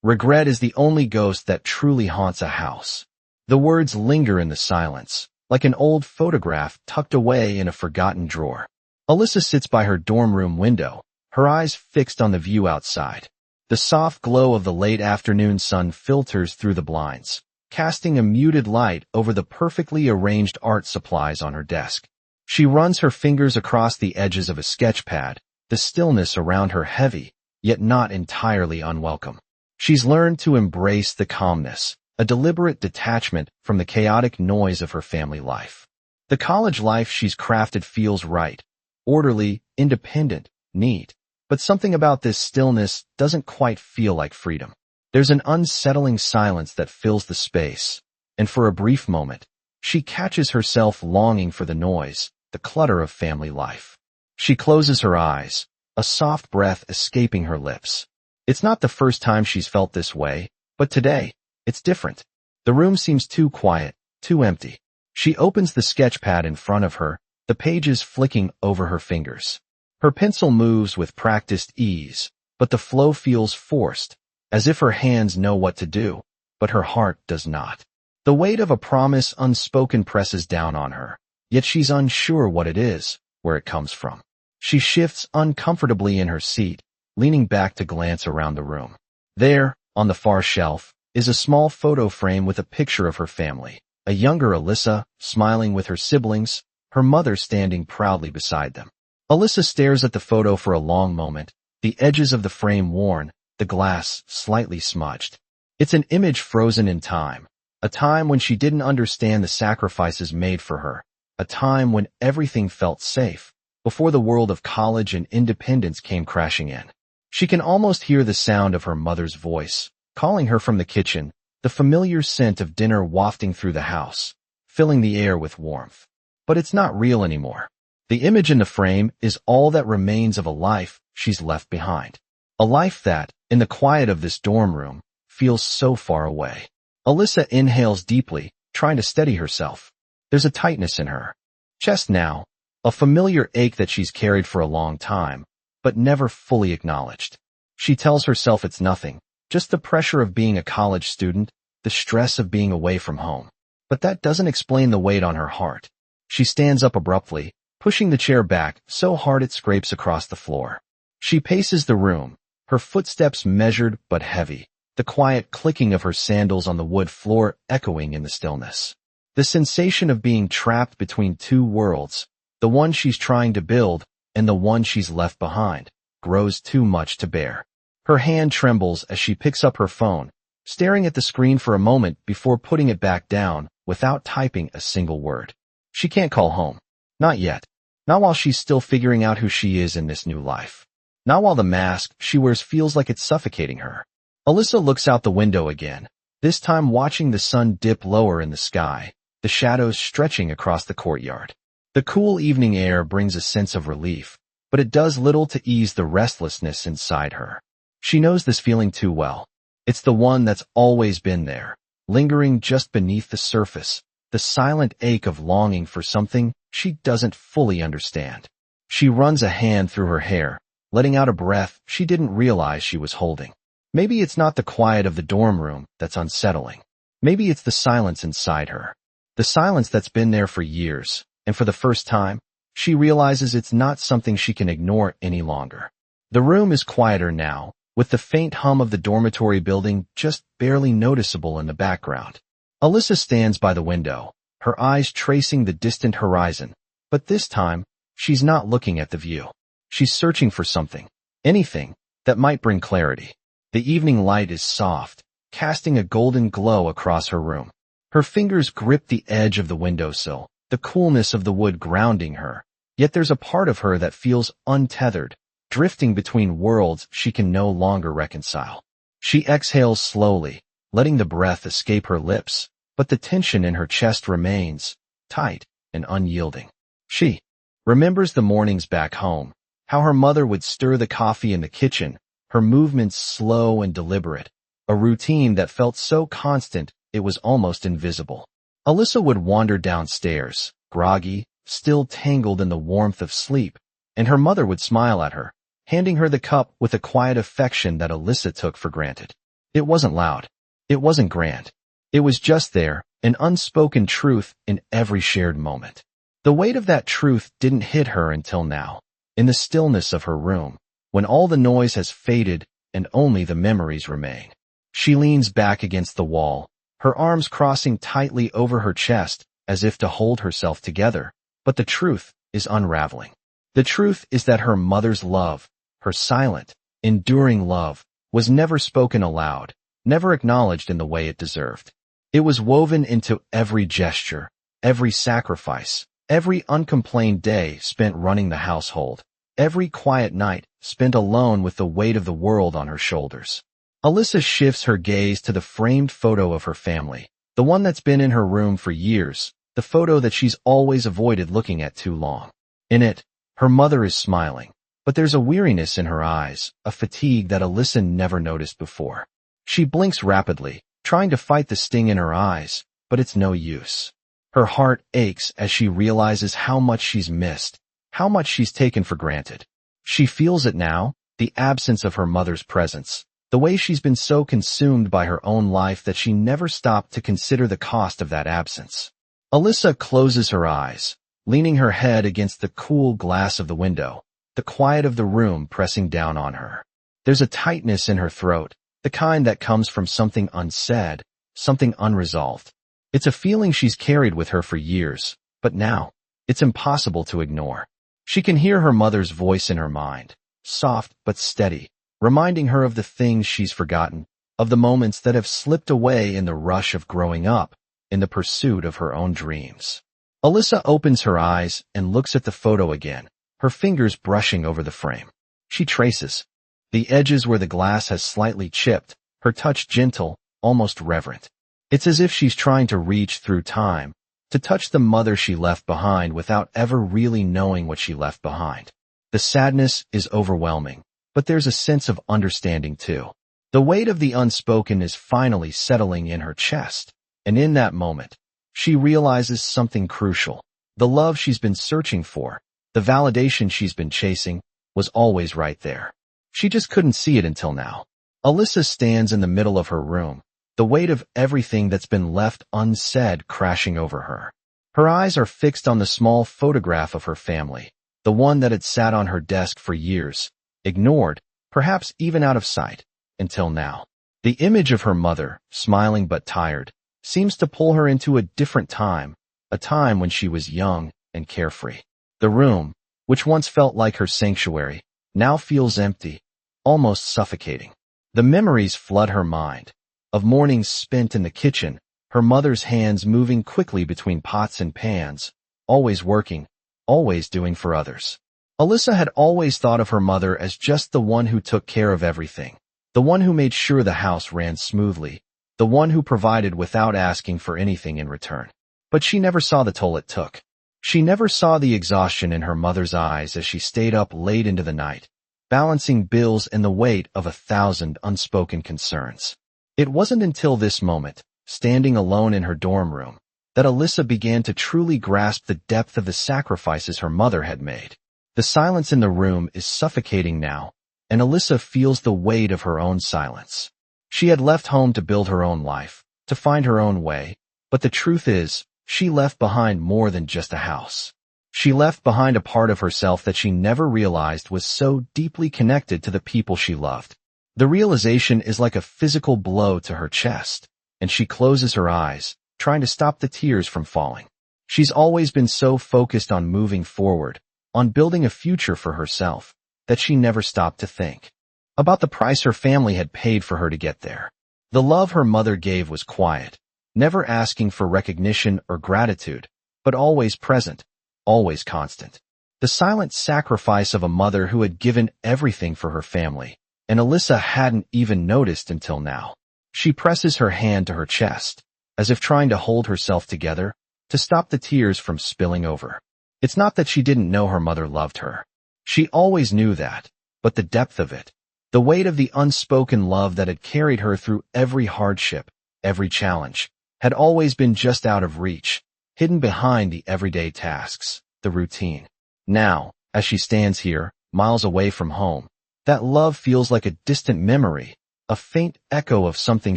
Regret is the only ghost that truly haunts a house. The words linger in the silence, like an old photograph tucked away in a forgotten drawer. Alyssa sits by her dorm room window, her eyes fixed on the view outside. The soft glow of the late afternoon sun filters through the blinds, casting a muted light over the perfectly arranged art supplies on her desk. She runs her fingers across the edges of a sketch pad, the stillness around her heavy, yet not entirely unwelcome. She's learned to embrace the calmness, a deliberate detachment from the chaotic noise of her family life. The college life she's crafted feels right, orderly, independent, neat, but something about this stillness doesn't quite feel like freedom. There's an unsettling silence that fills the space, and for a brief moment, she catches herself longing for the noise, the clutter of family life. She closes her eyes, a soft breath escaping her lips. It's not the first time she's felt this way, but today, it's different. The room seems too quiet, too empty. She opens the sketch pad in front of her, the pages flicking over her fingers. Her pencil moves with practiced ease, but the flow feels forced, as if her hands know what to do, but her heart does not. The weight of a promise unspoken presses down on her, yet she's unsure what it is, where it comes from. She shifts uncomfortably in her seat, leaning back to glance around the room. There, on the far shelf, is a small photo frame with a picture of her family. A younger Alyssa, smiling with her siblings, her mother standing proudly beside them. Alyssa stares at the photo for a long moment, the edges of the frame worn, the glass slightly smudged. It's an image frozen in time, a time when she didn't understand the sacrifices made for her, a time when everything felt safe, before the world of college and independence came crashing in. She can almost hear the sound of her mother's voice, calling her from the kitchen, the familiar scent of dinner wafting through the house, filling the air with warmth. But it's not real anymore. The image in the frame is all that remains of a life she's left behind. A life that, in the quiet of this dorm room, feels so far away. Alyssa inhales deeply, trying to steady herself. There's a tightness in her chest now, a familiar ache that she's carried for a long time, but never fully acknowledged. She tells herself it's nothing, just the pressure of being a college student, the stress of being away from home. But that doesn't explain the weight on her heart. She stands up abruptly, pushing the chair back so hard it scrapes across the floor. She paces the room, her footsteps measured but heavy, the quiet clicking of her sandals on the wood floor echoing in the stillness. The sensation of being trapped between two worlds, the one she's trying to build and the one she's left behind, grows too much to bear. Her hand trembles as she picks up her phone, staring at the screen for a moment before putting it back down without typing a single word. She can't call home. Not yet. Not while she's still figuring out who she is in this new life. Not while the mask she wears feels like it's suffocating her. Alyssa looks out the window again, this time watching the sun dip lower in the sky, the shadows stretching across the courtyard. The cool evening air brings a sense of relief, but it does little to ease the restlessness inside her. She knows this feeling too well. It's the one that's always been there, lingering just beneath the surface, the silent ache of longing for something she doesn't fully understand. She runs a hand through her hair, letting out a breath she didn't realize she was holding. Maybe it's not the quiet of the dorm room that's unsettling. Maybe it's the silence inside her. The silence that's been there for years, and for the first time, she realizes it's not something she can ignore any longer. The room is quieter now, with the faint hum of the dormitory building just barely noticeable in the background. Alyssa stands by the window, her eyes tracing the distant horizon, but this time, she's not looking at the view. She's searching for something, anything, that might bring clarity. The evening light is soft, casting a golden glow across her room. Her fingers grip the edge of the windowsill, the coolness of the wood grounding her, yet there's a part of her that feels untethered, drifting between worlds she can no longer reconcile. She exhales slowly, letting the breath escape her lips, but the tension in her chest remains, tight and unyielding. She remembers the mornings back home, how her mother would stir the coffee in the kitchen, her movements slow and deliberate, a routine that felt so constant it was almost invisible. Alyssa would wander downstairs, groggy, still tangled in the warmth of sleep, and her mother would smile at her, handing her the cup with a quiet affection that Alyssa took for granted. It wasn't loud. It wasn't grand. It was just there, an unspoken truth in every shared moment. The weight of that truth didn't hit her until now, in the stillness of her room, when all the noise has faded and only the memories remain. She leans back against the wall, her arms crossing tightly over her chest as if to hold herself together, but the truth is unraveling. The truth is that her mother's love, her silent, enduring love, was never spoken aloud, never acknowledged in the way it deserved. It was woven into every gesture, every sacrifice, every uncomplained day spent running the household, every quiet night spent alone with the weight of the world on her shoulders. Alyssa shifts her gaze to the framed photo of her family, the one that's been in her room for years, the photo that she's always avoided looking at too long. In it, her mother is smiling, but there's a weariness in her eyes, a fatigue that Alyssa never noticed before. She blinks rapidly, trying to fight the sting in her eyes, but it's no use. Her heart aches as she realizes how much she's missed, how much she's taken for granted. She feels it now, the absence of her mother's presence, the way she's been so consumed by her own life that she never stopped to consider the cost of that absence. Alyssa closes her eyes, leaning her head against the cool glass of the window, the quiet of the room pressing down on her. There's a tightness in her throat, the kind that comes from something unsaid, something unresolved. It's a feeling she's carried with her for years, but now, it's impossible to ignore. She can hear her mother's voice in her mind, soft but steady, reminding her of the things she's forgotten, of the moments that have slipped away in the rush of growing up, in the pursuit of her own dreams. Alyssa opens her eyes and looks at the photo again, her fingers brushing over the frame. She traces the edges where the glass has slightly chipped, her touch gentle, almost reverent. It's as if she's trying to reach through time, to touch the mother she left behind without ever really knowing what she left behind. The sadness is overwhelming, but there's a sense of understanding too. The weight of the unspoken is finally settling in her chest, and in that moment, she realizes something crucial. The love she's been searching for, the validation she's been chasing, was always right there. She just couldn't see it until now. Alyssa stands in the middle of her room, the weight of everything that's been left unsaid crashing over her. Her eyes are fixed on the small photograph of her family, the one that had sat on her desk for years, ignored, perhaps even out of sight, until now. The image of her mother, smiling but tired, seems to pull her into a different time, a time when she was young and carefree. The room, which once felt like her sanctuary, now feels empty, almost suffocating. The memories flood her mind, of mornings spent in the kitchen, her mother's hands moving quickly between pots and pans, always working, always doing for others. Alyssa had always thought of her mother as just the one who took care of everything, the one who made sure the house ran smoothly, the one who provided without asking for anything in return. But she never saw the toll it took. She never saw the exhaustion in her mother's eyes as she stayed up late into the night, balancing bills and the weight of 1,000 unspoken concerns. It wasn't until this moment, standing alone in her dorm room, that Alyssa began to truly grasp the depth of the sacrifices her mother had made. The silence in the room is suffocating now, and Alyssa feels the weight of her own silence. She had left home to build her own life, to find her own way, but the truth is, she left behind more than just a house. She left behind a part of herself that she never realized was so deeply connected to the people she loved. The realization is like a physical blow to her chest, and she closes her eyes, trying to stop the tears from falling. She's always been so focused on moving forward, on building a future for herself, that she never stopped to think about the price her family had paid for her to get there. The love her mother gave was quiet, never asking for recognition or gratitude, but always present, always constant. The silent sacrifice of a mother who had given everything for her family, and Alyssa hadn't even noticed until now. She presses her hand to her chest, as if trying to hold herself together, to stop the tears from spilling over. It's not that she didn't know her mother loved her. She always knew that, but the depth of it, the weight of the unspoken love that had carried her through every hardship, every challenge, had always been just out of reach, hidden behind the everyday tasks, the routine. Now, as she stands here, miles away from home, that love feels like a distant memory, a faint echo of something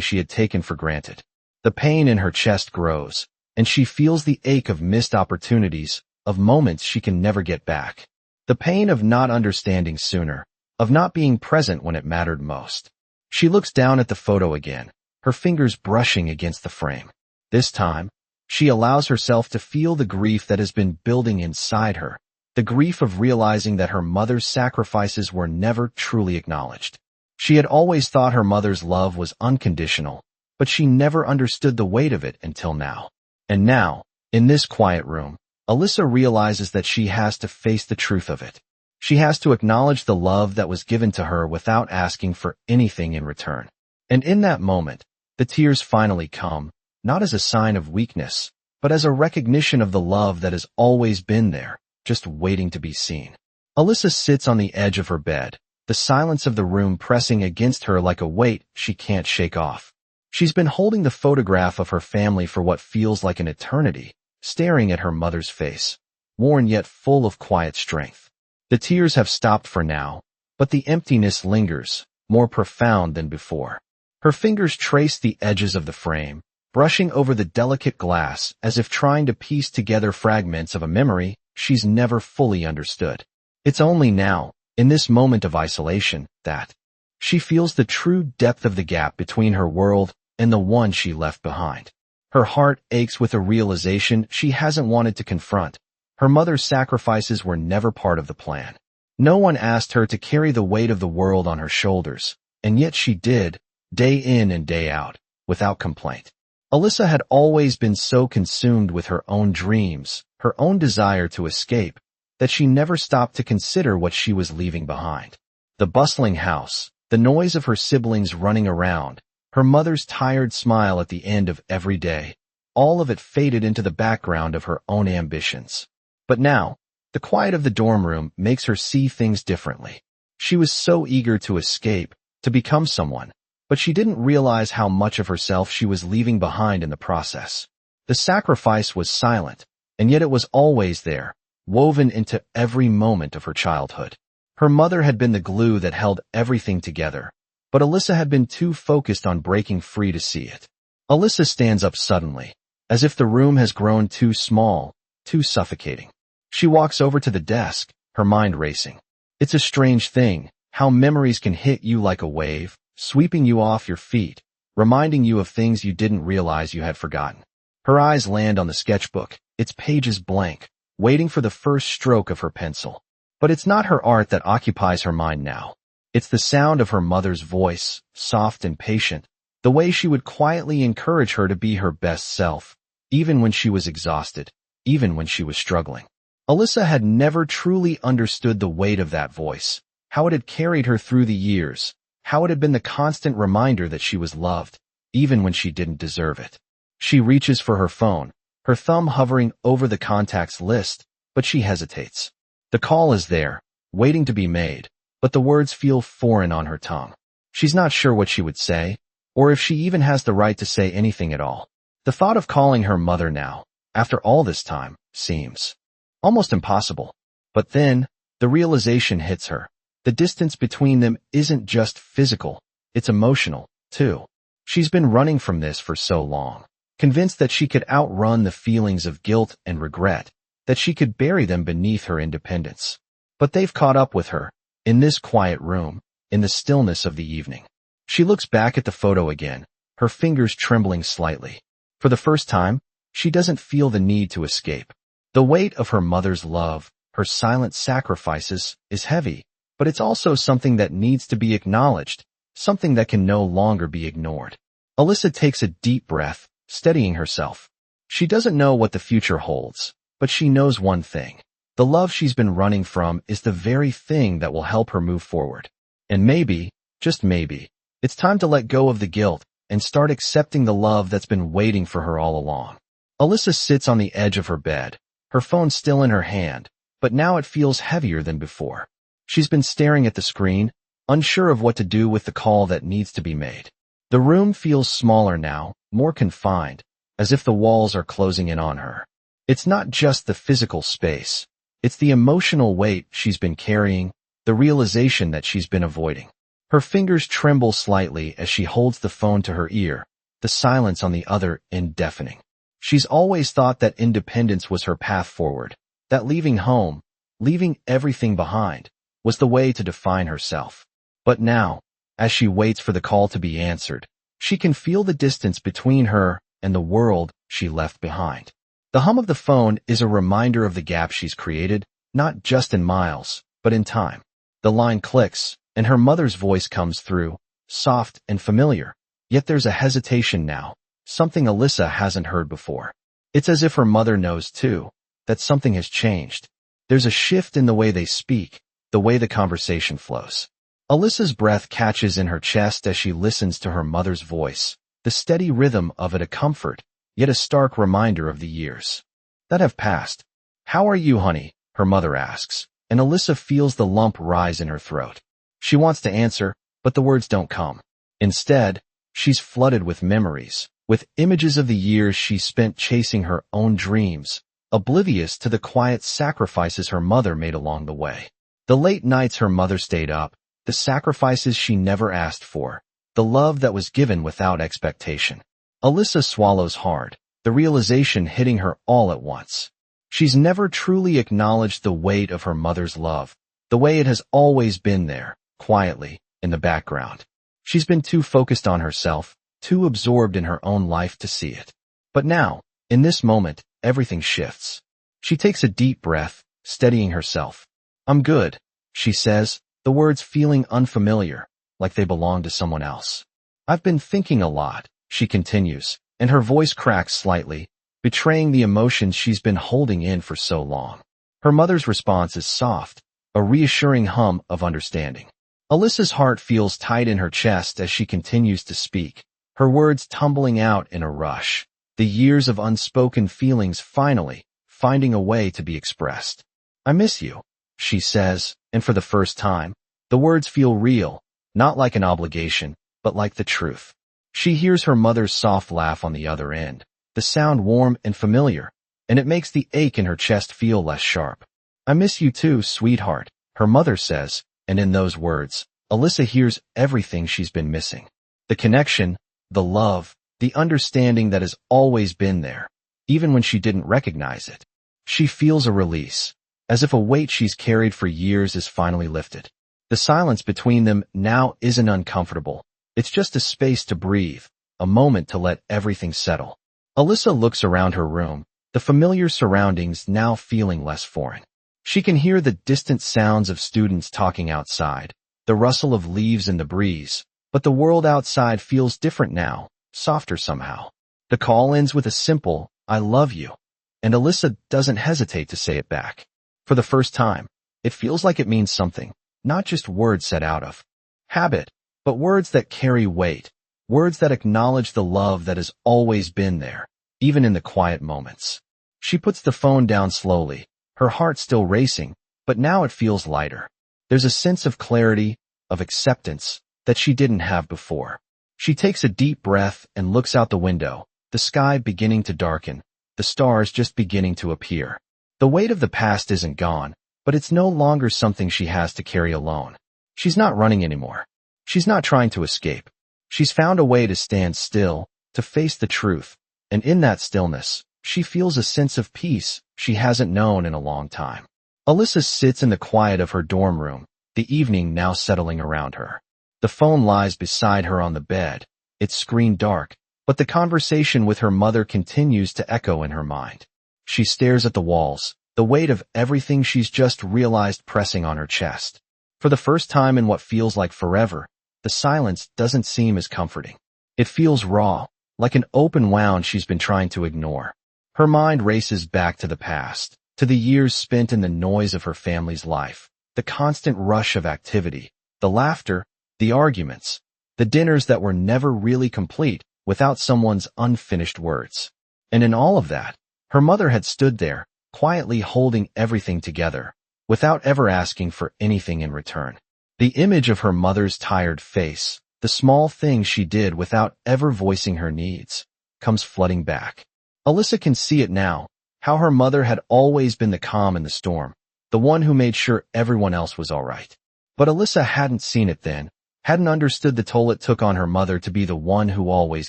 she had taken for granted. The pain in her chest grows, and she feels the ache of missed opportunities, of moments she can never get back. The pain of not understanding sooner, of not being present when it mattered most. She looks down at the photo again, her fingers brushing against the frame. This time, she allows herself to feel the grief that has been building inside her, the grief of realizing that her mother's sacrifices were never truly acknowledged. She had always thought her mother's love was unconditional, but she never understood the weight of it until now. And now, in this quiet room, Alyssa realizes that she has to face the truth of it. She has to acknowledge the love that was given to her without asking for anything in return. And in that moment, the tears finally come, not as a sign of weakness, but as a recognition of the love that has always been there, just waiting to be seen. Alyssa sits on the edge of her bed, the silence of the room pressing against her like a weight she can't shake off. She's been holding the photograph of her family for what feels like an eternity, staring at her mother's face, worn yet full of quiet strength. The tears have stopped for now, but the emptiness lingers, more profound than before. Her fingers trace the edges of the frame, brushing over the delicate glass as if trying to piece together fragments of a memory she's never fully understood. It's only now, in this moment of isolation, that she feels the true depth of the gap between her world and the one she left behind. Her heart aches with a realization she hasn't wanted to confront. Her mother's sacrifices were never part of the plan. No one asked her to carry the weight of the world on her shoulders, and yet she did, day in and day out, without complaint. Alyssa had always been so consumed with her own dreams, her own desire to escape, that she never stopped to consider what she was leaving behind. The bustling house, the noise of her siblings running around, her mother's tired smile at the end of every day, all of it faded into the background of her own ambitions. But now, the quiet of the dorm room makes her see things differently. She was so eager to escape, to become someone, but she didn't realize how much of herself she was leaving behind in the process. The sacrifice was silent, and yet it was always there, woven into every moment of her childhood. Her mother had been the glue that held everything together, but Alyssa had been too focused on breaking free to see it. Alyssa stands up suddenly, as if the room has grown too small, too suffocating. She walks over to the desk, her mind racing. It's a strange thing, how memories can hit you like a wave, sweeping you off your feet, reminding you of things you didn't realize you had forgotten. Her eyes land on the sketchbook, its pages blank, waiting for the first stroke of her pencil. But it's not her art that occupies her mind now. It's the sound of her mother's voice, soft and patient, the way she would quietly encourage her to be her best self, even when she was exhausted, even when she was struggling. Alyssa had never truly understood the weight of that voice, how it had carried her through the years, how it had been the constant reminder that she was loved, even when she didn't deserve it. She reaches for her phone, her thumb hovering over the contacts list, but she hesitates. The call is there, waiting to be made, but the words feel foreign on her tongue. She's not sure what she would say, or if she even has the right to say anything at all. The thought of calling her mother now, after all this time, seems almost impossible. But then, the realization hits her. The distance between them isn't just physical, it's emotional, too. She's been running from this for so long, convinced that she could outrun the feelings of guilt and regret, that she could bury them beneath her independence. But they've caught up with her, in this quiet room, in the stillness of the evening. She looks back at the photo again, her fingers trembling slightly. For the first time, she doesn't feel the need to escape. The weight of her mother's love, her silent sacrifices, is heavy, but it's also something that needs to be acknowledged, something that can no longer be ignored. Alyssa takes a deep breath, steadying herself. She doesn't know what the future holds, but she knows one thing. The love she's been running from is the very thing that will help her move forward. And maybe, just maybe, it's time to let go of the guilt and start accepting the love that's been waiting for her all along. Alyssa sits on the edge of her bed, her phone still in her hand, but now it feels heavier than before. She's been staring at the screen, unsure of what to do with the call that needs to be made. The room feels smaller now, more confined, as if the walls are closing in on her. It's not just the physical space. It's the emotional weight she's been carrying, the realization that she's been avoiding. Her fingers tremble slightly as she holds the phone to her ear, the silence on the other end deafening. She's always thought that independence was her path forward, that leaving home, leaving everything behind, was the way to define herself. But now, as she waits for the call to be answered, she can feel the distance between her and the world she left behind. The hum of the phone is a reminder of the gap she's created, not just in miles, but in time. The line clicks, and her mother's voice comes through, soft and familiar. Yet there's a hesitation now, something Alyssa hasn't heard before. It's as if her mother knows too, that something has changed. There's a shift in the way they speak, the way the conversation flows. Alyssa's breath catches in her chest as she listens to her mother's voice, the steady rhythm of it a comfort, yet a stark reminder of the years that have passed. "How are you, honey?" her mother asks, and Alyssa feels the lump rise in her throat. She wants to answer, but the words don't come. Instead, she's flooded with memories, with images of the years she spent chasing her own dreams, oblivious to the quiet sacrifices her mother made along the way. The late nights her mother stayed up, the sacrifices she never asked for, the love that was given without expectation. Alyssa swallows hard, the realization hitting her all at once. She's never truly acknowledged the weight of her mother's love, the way it has always been there, quietly, in the background. She's been too focused on herself, too absorbed in her own life to see it. But now, in this moment, everything shifts. She takes a deep breath, steadying herself. "I'm good," she says, the words feeling unfamiliar, like they belong to someone else. "I've been thinking a lot," she continues, and her voice cracks slightly, betraying the emotions she's been holding in for so long. Her mother's response is soft, a reassuring hum of understanding. Alyssa's heart feels tight in her chest as she continues to speak, her words tumbling out in a rush, the years of unspoken feelings finally finding a way to be expressed. "I miss you," she says, and for the first time, the words feel real, not like an obligation, but like the truth. She hears her mother's soft laugh on the other end, the sound warm and familiar, and it makes the ache in her chest feel less sharp. "I miss you too, sweetheart," her mother says, and in those words, Alyssa hears everything she's been missing. The connection, the love, the understanding that has always been there, even when she didn't recognize it. She feels a release, as if a weight she's carried for years is finally lifted. The silence between them now isn't uncomfortable. It's just a space to breathe, a moment to let everything settle. Alyssa looks around her room, the familiar surroundings now feeling less foreign. She can hear the distant sounds of students talking outside, the rustle of leaves in the breeze, but the world outside feels different now, softer somehow. The call ends with a simple, "I love you," and Alyssa doesn't hesitate to say it back. For the first time, it feels like it means something, not just words said out of habit, but words that carry weight, words that acknowledge the love that has always been there, even in the quiet moments. She puts the phone down slowly, her heart still racing, but now it feels lighter. There's a sense of clarity, of acceptance, that she didn't have before. She takes a deep breath and looks out the window, the sky beginning to darken, the stars just beginning to appear. The weight of the past isn't gone, but it's no longer something she has to carry alone. She's not running anymore. She's not trying to escape. She's found a way to stand still, to face the truth, and in that stillness, she feels a sense of peace she hasn't known in a long time. Alyssa sits in the quiet of her dorm room, the evening now settling around her. The phone lies beside her on the bed, its screen dark, but the conversation with her mother continues to echo in her mind. She stares at the walls, the weight of everything she's just realized pressing on her chest. For the first time in what feels like forever, the silence doesn't seem as comforting. It feels raw, like an open wound she's been trying to ignore. Her mind races back to the past, to the years spent in the noise of her family's life, the constant rush of activity, the laughter, the arguments, the dinners that were never really complete without someone's unfinished words. And in all of that, her mother had stood there, quietly holding everything together, without ever asking for anything in return. The image of her mother's tired face, the small things she did without ever voicing her needs, comes flooding back. Alyssa can see it now, how her mother had always been the calm in the storm, the one who made sure everyone else was all right. But Alyssa hadn't seen it then, hadn't understood the toll it took on her mother to be the one who always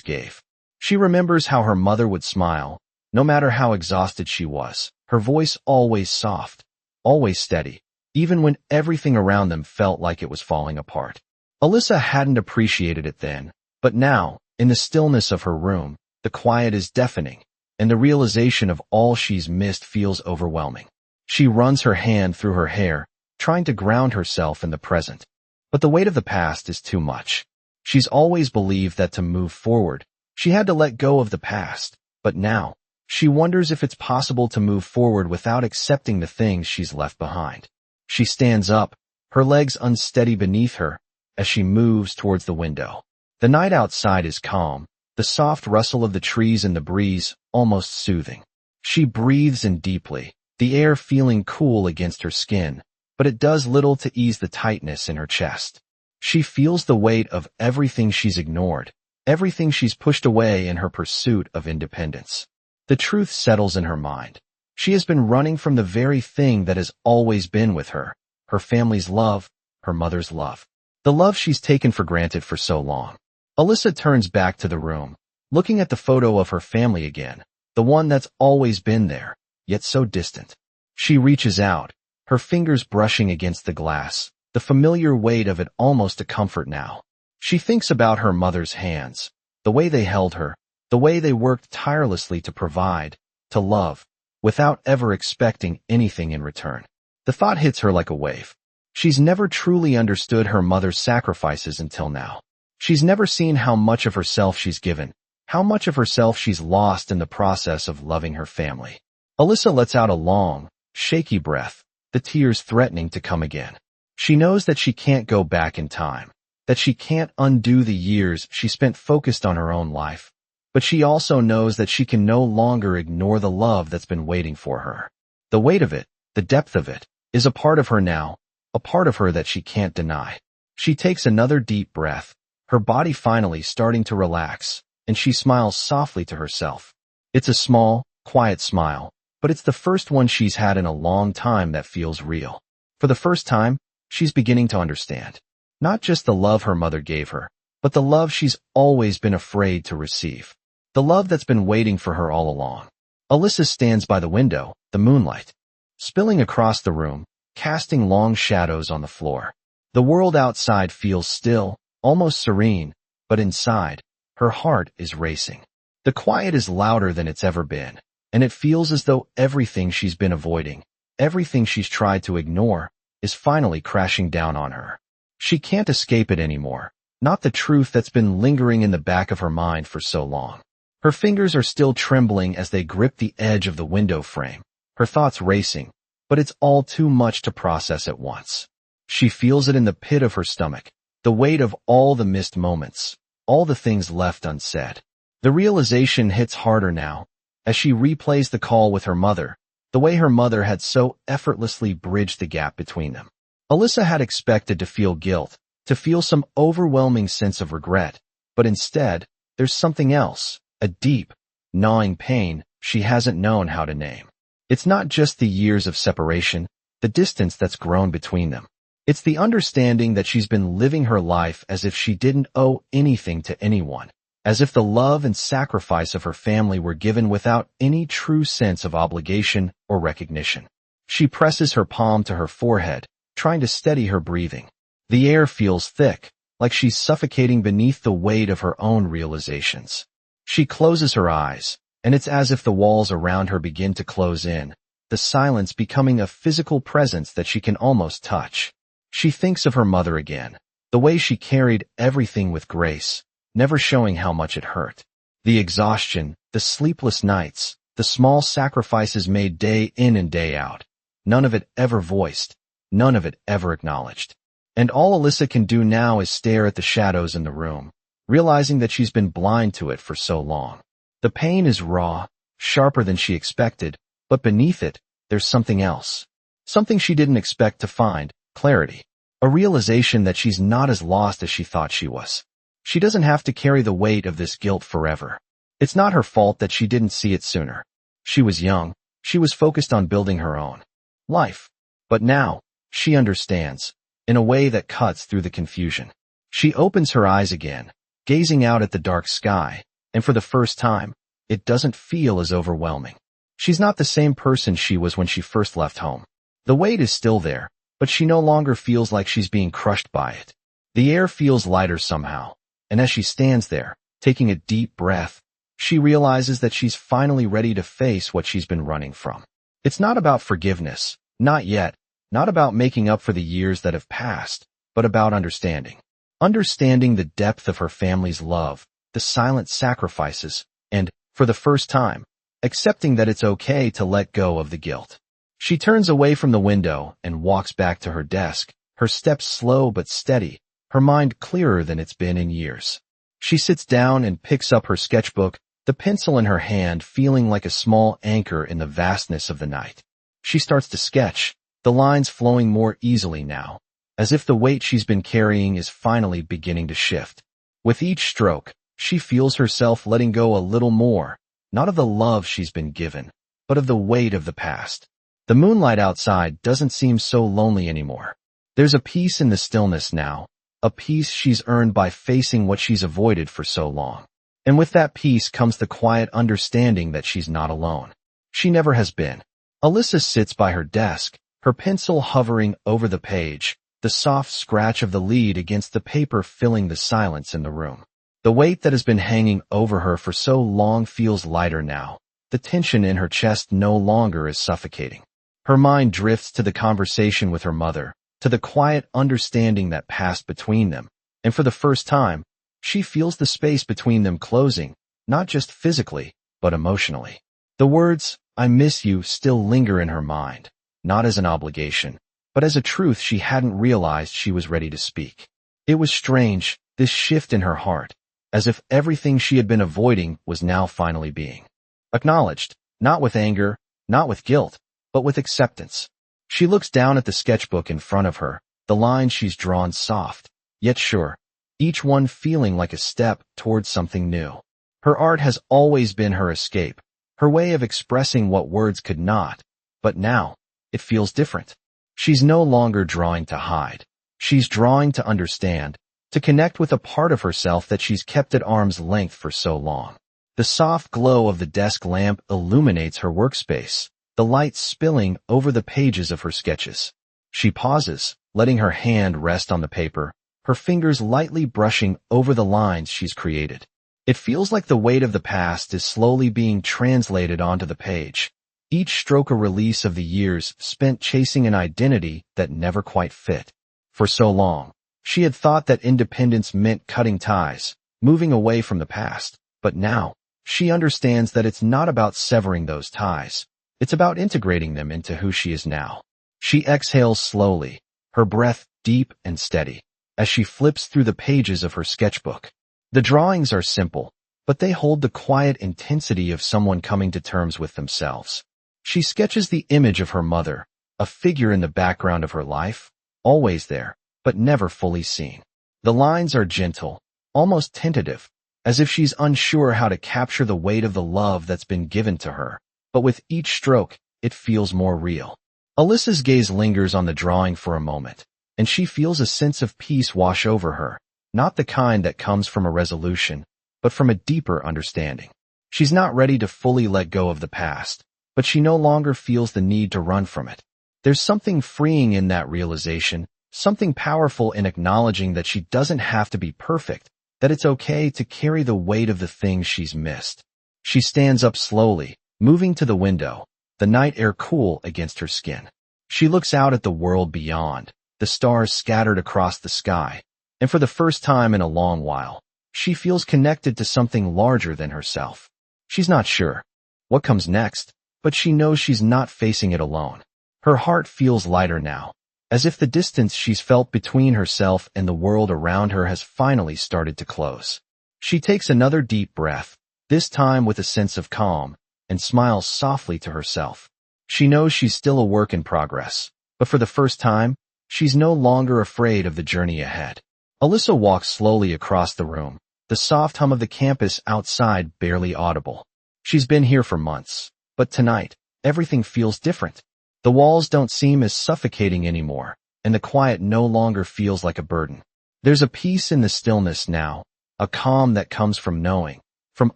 gave. She remembers how her mother would smile, no matter how exhausted she was, her voice always soft, always steady, even when everything around them felt like it was falling apart. Alyssa hadn't appreciated it then, but now, in the stillness of her room, the quiet is deafening, and the realization of all she's missed feels overwhelming. She runs her hand through her hair, trying to ground herself in the present. But the weight of the past is too much. She's always believed that to move forward, she had to let go of the past, but now, she wonders if it's possible to move forward without accepting the things she's left behind. She stands up, her legs unsteady beneath her, as she moves towards the window. The night outside is calm, the soft rustle of the trees in the breeze almost soothing. She breathes in deeply, the air feeling cool against her skin, but it does little to ease the tightness in her chest. She feels the weight of everything she's ignored, everything she's pushed away in her pursuit of independence. The truth settles in her mind. She has been running from the very thing that has always been with her, her family's love, her mother's love. The love she's taken for granted for so long. Alyssa turns back to the room, looking at the photo of her family again, the one that's always been there, yet so distant. She reaches out, her fingers brushing against the glass, the familiar weight of it almost a comfort now. She thinks about her mother's hands, the way they held her, the way they worked tirelessly to provide, to love, without ever expecting anything in return. The thought hits her like a wave. She's never truly understood her mother's sacrifices until now. She's never seen how much of herself she's given, how much of herself she's lost in the process of loving her family. Alyssa lets out a long, shaky breath, the tears threatening to come again. She knows that she can't go back in time, that she can't undo the years she spent focused on her own life, but she also knows that she can no longer ignore the love that's been waiting for her. The weight of it, the depth of it, is a part of her now, a part of her that she can't deny. She takes another deep breath, her body finally starting to relax, and she smiles softly to herself. It's a small, quiet smile, but it's the first one she's had in a long time that feels real. For the first time, she's beginning to understand. Not just the love her mother gave her, but the love she's always been afraid to receive. The love that's been waiting for her all along. Alyssa stands by the window, the moonlight spilling across the room, casting long shadows on the floor. The world outside feels still, almost serene, but inside, her heart is racing. The quiet is louder than it's ever been, and it feels as though everything she's been avoiding, everything she's tried to ignore, is finally crashing down on her. She can't escape it anymore, not the truth that's been lingering in the back of her mind for so long. Her fingers are still trembling as they grip the edge of the window frame, her thoughts racing, but it's all too much to process at once. She feels it in the pit of her stomach, the weight of all the missed moments, all the things left unsaid. The realization hits harder now, as she replays the call with her mother, the way her mother had so effortlessly bridged the gap between them. Alyssa had expected to feel guilt, to feel some overwhelming sense of regret, but instead, there's something else, a deep, gnawing pain she hasn't known how to name. It's not just the years of separation, the distance that's grown between them. It's the understanding that she's been living her life as if she didn't owe anything to anyone, as if the love and sacrifice of her family were given without any true sense of obligation or recognition. She presses her palm to her forehead, trying to steady her breathing. The air feels thick, like she's suffocating beneath the weight of her own realizations. She closes her eyes, and it's as if the walls around her begin to close in, the silence becoming a physical presence that she can almost touch. She thinks of her mother again, the way she carried everything with grace, never showing how much it hurt. The exhaustion, the sleepless nights, the small sacrifices made day in and day out. None of it ever voiced, none of it ever acknowledged. And all Alyssa can do now is stare at the shadows in the room, realizing that she's been blind to it for so long. The pain is raw, sharper than she expected, but beneath it, there's something else. Something she didn't expect to find, clarity. A realization that she's not as lost as she thought she was. She doesn't have to carry the weight of this guilt forever. It's not her fault that she didn't see it sooner. She was young, she was focused on building her own life. But now, she understands, in a way that cuts through the confusion. She opens her eyes again, gazing out at the dark sky, and for the first time, it doesn't feel as overwhelming. She's not the same person she was when she first left home. The weight is still there, but she no longer feels like she's being crushed by it. The air feels lighter somehow, and as she stands there, taking a deep breath, she realizes that she's finally ready to face what she's been running from. It's not about forgiveness, not yet, not about making up for the years that have passed, but about understanding. Understanding the depth of her family's love, the silent sacrifices, and, for the first time, accepting that it's okay to let go of the guilt. She turns away from the window and walks back to her desk, her steps slow but steady, her mind clearer than it's been in years. She sits down and picks up her sketchbook, the pencil in her hand feeling like a small anchor in the vastness of the night. She starts to sketch, the lines flowing more easily now, as if the weight she's been carrying is finally beginning to shift. With each stroke, she feels herself letting go a little more, not of the love she's been given, but of the weight of the past. The moonlight outside doesn't seem so lonely anymore. There's a peace in the stillness now, a peace she's earned by facing what she's avoided for so long. And with that peace comes the quiet understanding that she's not alone. She never has been. Alyssa sits by her desk, her pencil hovering over the page, the soft scratch of the lead against the paper filling the silence in the room. The weight that has been hanging over her for so long feels lighter now. The tension in her chest no longer is suffocating. Her mind drifts to the conversation with her mother, to the quiet understanding that passed between them, and for the first time, she feels the space between them closing, not just physically, but emotionally. The words, "I miss you," still linger in her mind, not as an obligation, but as a truth she hadn't realized she was ready to speak. It was strange, this shift in her heart, as if everything she had been avoiding was now finally being acknowledged, not with anger, not with guilt, but with acceptance. She looks down at the sketchbook in front of her, the lines she's drawn soft, yet sure, each one feeling like a step towards something new. Her art has always been her escape, her way of expressing what words could not, but now, it feels different. She's no longer drawing to hide. She's drawing to understand, to connect with a part of herself that she's kept at arm's length for so long. The soft glow of the desk lamp illuminates her workspace, the light spilling over the pages of her sketches. She pauses, letting her hand rest on the paper, her fingers lightly brushing over the lines she's created. It feels like the weight of the past is slowly being translated onto the page, each stroke a release of the years spent chasing an identity that never quite fit. For so long, she had thought that independence meant cutting ties, moving away from the past, but now, she understands that it's not about severing those ties. It's about integrating them into who she is now. She exhales slowly, her breath deep and steady, as she flips through the pages of her sketchbook. The drawings are simple, but they hold the quiet intensity of someone coming to terms with themselves. She sketches the image of her mother, a figure in the background of her life, always there, but never fully seen. The lines are gentle, almost tentative, as if she's unsure how to capture the weight of the love that's been given to her, but with each stroke, it feels more real. Alyssa's gaze lingers on the drawing for a moment, and she feels a sense of peace wash over her, not the kind that comes from a resolution, but from a deeper understanding. She's not ready to fully let go of the past, but she no longer feels the need to run from it. There's something freeing in that realization, something powerful in acknowledging that she doesn't have to be perfect, that it's okay to carry the weight of the things she's missed. She stands up slowly, moving to the window, the night air cool against her skin. She looks out at the world beyond, the stars scattered across the sky, and for the first time in a long while, she feels connected to something larger than herself. She's not sure what comes next, but she knows she's not facing it alone. Her heart feels lighter now, as if the distance she's felt between herself and the world around her has finally started to close. She takes another deep breath, this time with a sense of calm, and smiles softly to herself. She knows she's still a work in progress, but for the first time, she's no longer afraid of the journey ahead. Alyssa walks slowly across the room, the soft hum of the campus outside barely audible. She's been here for months, but tonight, everything feels different. The walls don't seem as suffocating anymore, and the quiet no longer feels like a burden. There's a peace in the stillness now, a calm that comes from knowing, from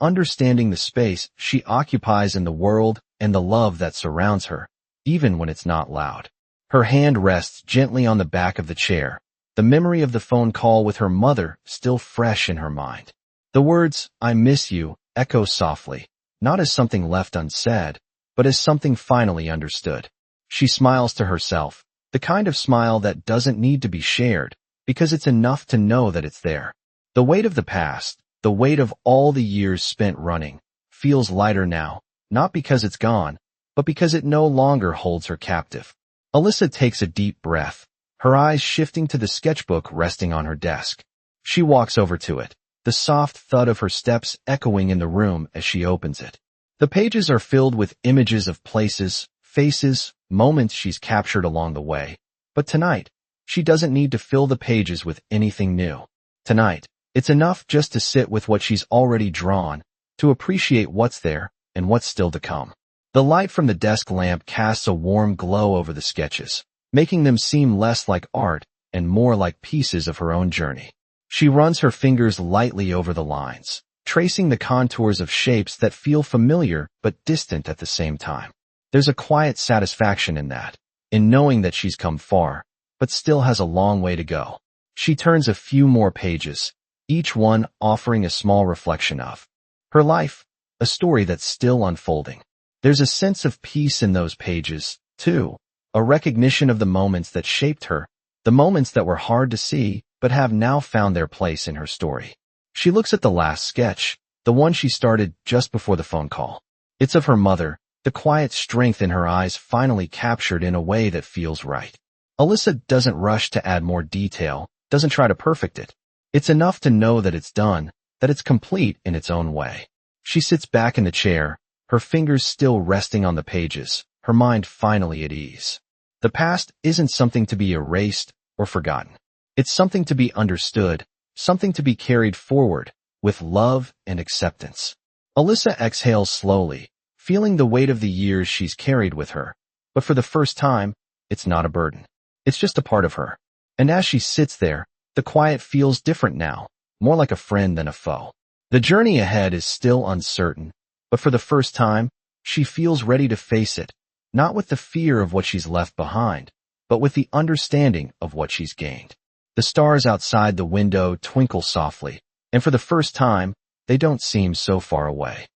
understanding the space she occupies in the world and the love that surrounds her, even when it's not loud. Her hand rests gently on the back of the chair, the memory of the phone call with her mother still fresh in her mind. The words, "I miss you," echo softly, not as something left unsaid, but as something finally understood. She smiles to herself, the kind of smile that doesn't need to be shared, because it's enough to know that it's there. The weight of the past, the weight of all the years spent running, feels lighter now, not because it's gone, but because it no longer holds her captive. Alyssa takes a deep breath, her eyes shifting to the sketchbook resting on her desk. She walks over to it, the soft thud of her steps echoing in the room as she opens it. The pages are filled with images of places, faces, moments she's captured along the way. But tonight, she doesn't need to fill the pages with anything new. Tonight, it's enough just to sit with what she's already drawn, to appreciate what's there and what's still to come. The light from the desk lamp casts a warm glow over the sketches, making them seem less like art and more like pieces of her own journey. She runs her fingers lightly over the lines, tracing the contours of shapes that feel familiar but distant at the same time. There's a quiet satisfaction in that, in knowing that she's come far, but still has a long way to go. She turns a few more pages, each one offering a small reflection of her life, a story that's still unfolding. There's a sense of peace in those pages, too, a recognition of the moments that shaped her, the moments that were hard to see but have now found their place in her story. She looks at the last sketch, the one she started just before the phone call. It's of her mother, the quiet strength in her eyes finally captured in a way that feels right. Alyssa doesn't rush to add more detail, doesn't try to perfect it. It's enough to know that it's done, that it's complete in its own way. She sits back in the chair, her fingers still resting on the pages, her mind finally at ease. The past isn't something to be erased or forgotten. It's something to be understood, something to be carried forward, with love and acceptance. Alyssa exhales slowly, feeling the weight of the years she's carried with her. But for the first time, it's not a burden. It's just a part of her. And as she sits there, the quiet feels different now, more like a friend than a foe. The journey ahead is still uncertain, but for the first time, she feels ready to face it, not with the fear of what she's left behind, but with the understanding of what she's gained. The stars outside the window twinkle softly, and for the first time, they don't seem so far away.